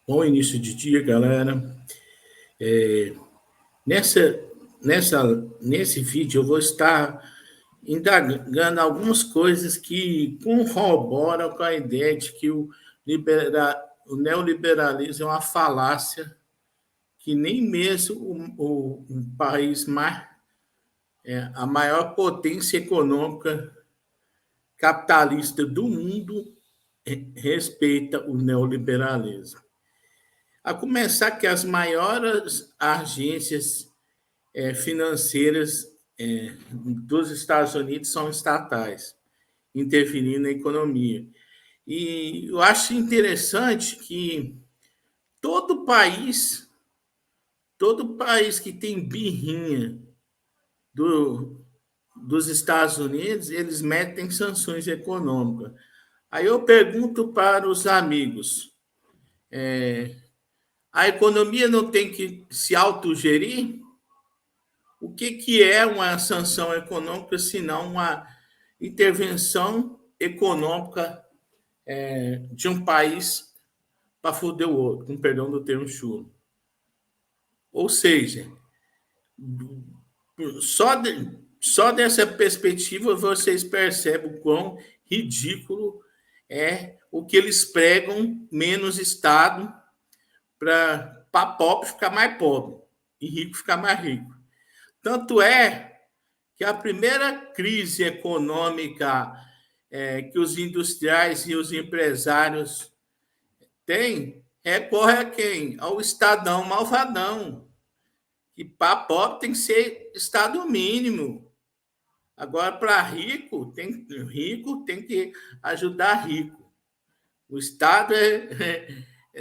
Bom início de dia, galera. Nessa, nesse vídeo eu vou estar indagando algumas coisas que corroboram com a ideia de que o neoliberalismo é uma falácia que nem mesmo o país mais, a maior potência econômica capitalista do mundo respeita o neoliberalismo. A começar que as maiores agências financeiras dos Estados Unidos são estatais, interferindo na economia. E eu acho interessante que todo país, todo país que tem birrinha do, dos Estados Unidos, eles metem sanções econômicas. Aí eu pergunto para os amigos, a economia não tem que se autogerir? O que é uma sanção econômica, se não uma intervenção econômica de um país para foder o outro, com perdão do termo chulo? Ou seja, só, só dessa perspectiva vocês percebem o quão ridículo é o que eles pregam: menos Estado para pobre ficar mais pobre e rico ficar mais rico. Tanto é que a primeira crise econômica que os industriais e os empresários têm recorre a quem? Ao Estadão malvadão, que para pobre tem que ser Estado mínimo. Agora, para rico tem que ajudar rico. O Estado,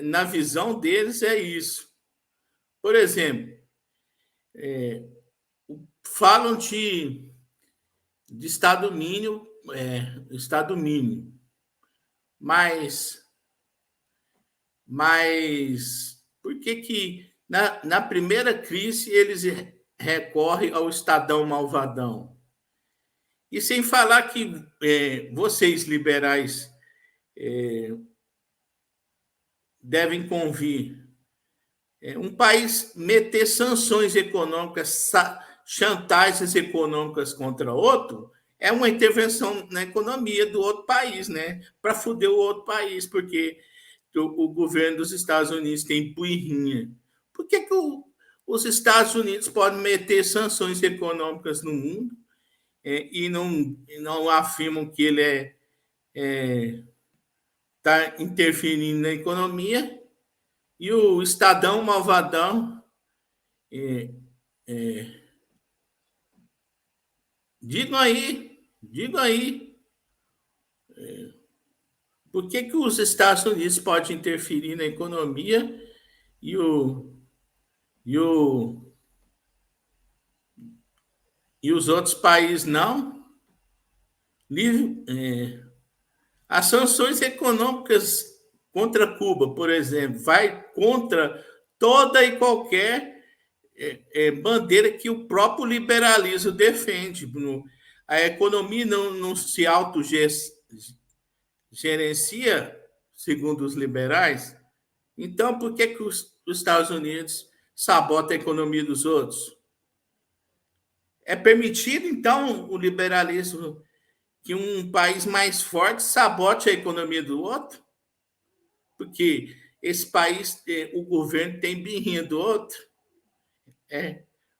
na visão deles, é isso. Por exemplo, falam de Estado mínimo, mas por que na primeira crise eles recorrem ao Estadão malvadão? E sem falar que vocês liberais devem convir. Um país meter sanções econômicas, chantagens econômicas contra outro, é uma intervenção na economia do outro país, né? Para foder o outro país, porque o governo dos Estados Unidos tem pirrinha. Por que os Estados Unidos podem meter sanções econômicas no mundo e não afirmam que ele está interferindo na economia, e o Estadão malvadão, digam aí, por que os Estados Unidos podem interferir na economia e e o, e os outros países não? As sanções econômicas contra Cuba, por exemplo, vai contra toda e qualquer bandeira que o próprio liberalismo defende. A economia não se autogerencia, segundo os liberais. Então, por que os Estados Unidos sabotam a economia dos outros? É permitido, então, o liberalismo, que um país mais forte sabote a economia do outro? Porque esse país, o governo tem birrinha do outro,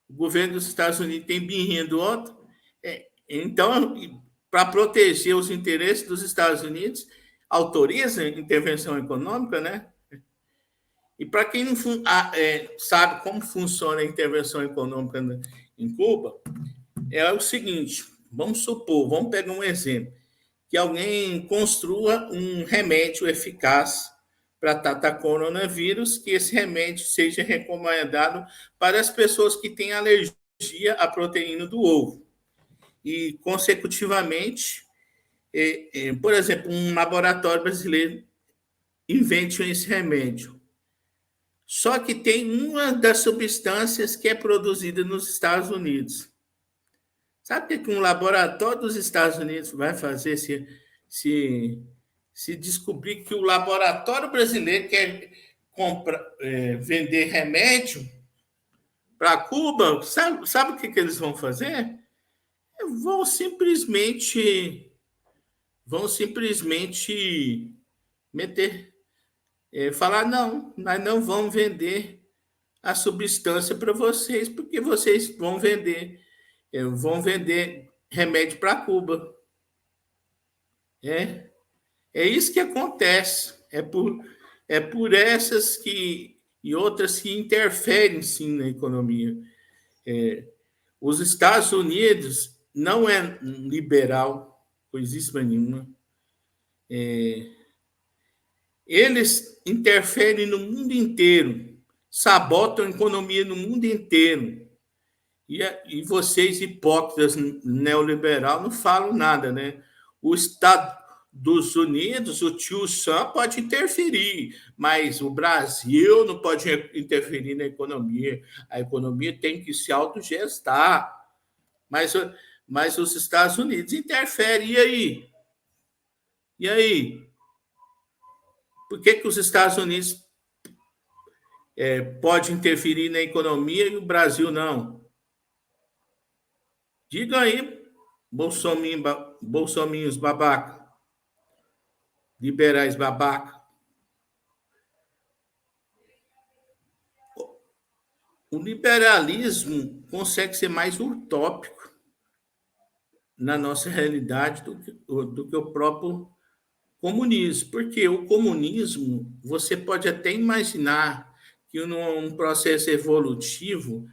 o governo dos Estados Unidos tem birrinha do outro. Então, para proteger os interesses dos Estados Unidos, autoriza intervenção econômica, né? E para quem não sabe como funciona a intervenção econômica em Cuba, é o seguinte: vamos pegar um exemplo, que alguém construa um remédio eficaz para tratar coronavírus, que esse remédio seja recomendado para as pessoas que têm alergia à proteína do ovo. E, consecutivamente, por exemplo, um laboratório brasileiro invente esse remédio. Só que tem uma das substâncias que é produzida nos Estados Unidos. Sabe o que um laboratório dos Estados Unidos vai fazer se descobrir que o laboratório brasileiro, que é vender remédio para Cuba, sabe o que eles vão fazer? Vão simplesmente meter, falar, não, nós não vamos vender a substância para vocês, porque vocês vão vender remédio para Cuba. É isso que acontece. É por essas e outras que interferem, sim, na economia. Os Estados Unidos não é liberal, coisíssima nenhuma. Eles interferem no mundo inteiro, sabotam a economia no mundo inteiro. E vocês, hipócritas neoliberal, não falam nada, né? O Estado dos Unidos, o tio Sam pode interferir, mas o Brasil não pode interferir na economia. A economia tem que se autogestar. Mas os Estados Unidos interferem. E aí? E aí? Por que os Estados Unidos pode interferir na economia e o Brasil não? Diga aí, bolsominhos babaca, liberais babaca. O liberalismo consegue ser mais utópico na nossa realidade do que o próprio comunismo, porque o comunismo, você pode até imaginar que num processo evolutivo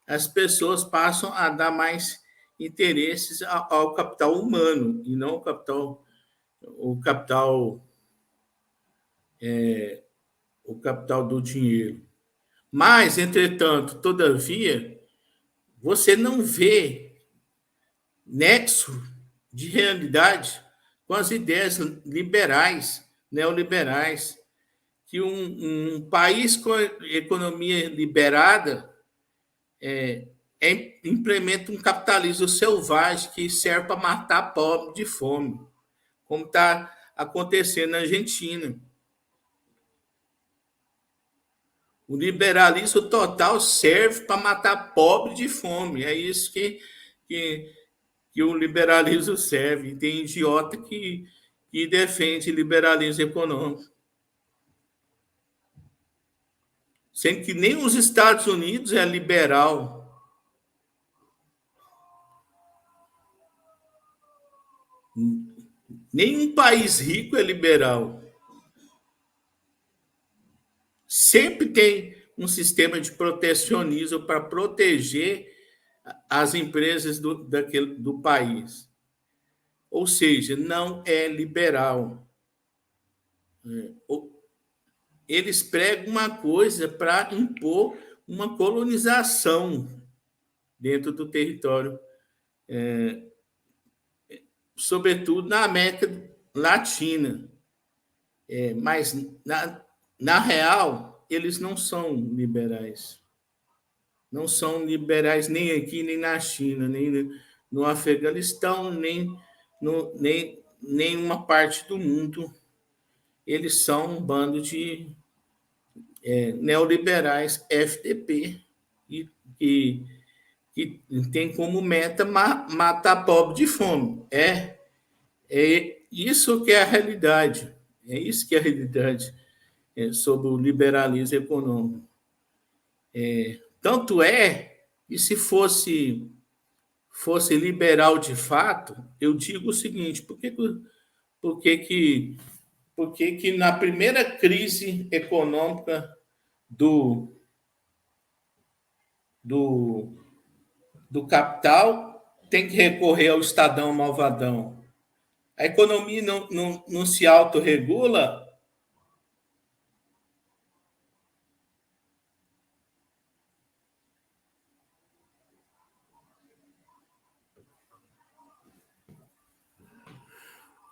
as pessoas passam a dar mais interesses ao capital humano e não o capital do dinheiro. Mas, entretanto, todavia, você não vê nexo de realidade com as ideias liberais, neoliberais, que um país com economia liberada implementa um capitalismo selvagem que serve para matar pobre de fome, como está acontecendo na Argentina. O liberalismo total serve para matar pobre de fome. É isso que o liberalismo serve. E tem idiota que defende liberalismo econômico. Sendo que nem os Estados Unidos é liberal. Nenhum país rico é liberal. Sempre tem um sistema de protecionismo para proteger as empresas do país. Ou seja, não é liberal. Eles pregam uma coisa para impor uma colonização dentro do território, sobretudo na América Latina. Mas, na real, eles não são liberais. Não são liberais nem aqui, nem na China, nem no Afeganistão, nem uma parte do mundo. Eles são um bando de neoliberais FDP que tem como meta matar pobre de fome. É isso que é a realidade. É isso que é a realidade sobre o liberalismo econômico. Tanto que se fosse liberal de fato, eu digo o seguinte: por que na primeira crise econômica do capital tem que recorrer ao Estadão malvadão? A economia não se autorregula?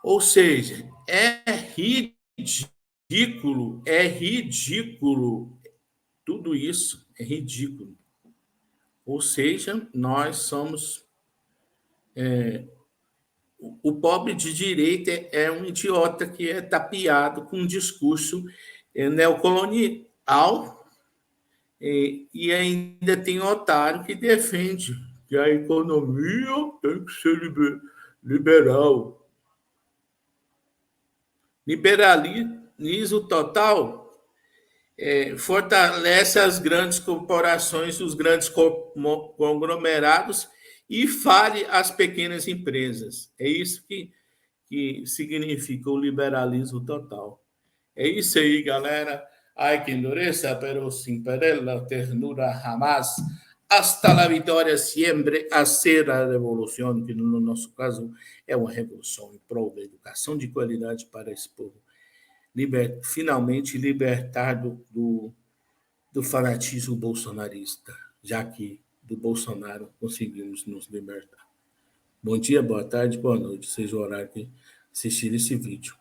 Ou seja, é ridículo, tudo isso é ridículo. Ou seja, nós somos... o pobre de direita é um idiota que é tapeado com um discurso liberal, e ainda tem otário que defende que a economia tem que ser liberal. Liberalismo total fortalece as grandes corporações, os grandes conglomerados e fale as pequenas empresas. É isso que significa o liberalismo total. É isso aí, galera. Hay que endurecer, pero sin perder la ternura jamás. Hasta la vitória sempre, a ser a revolução, que no nosso caso é uma revolução em prol da educação de qualidade para esse povo. Finalmente libertar do fanatismo bolsonarista, já que do Bolsonaro conseguimos nos libertar. Bom dia, boa tarde, boa noite, seja o horário que assistir esse vídeo.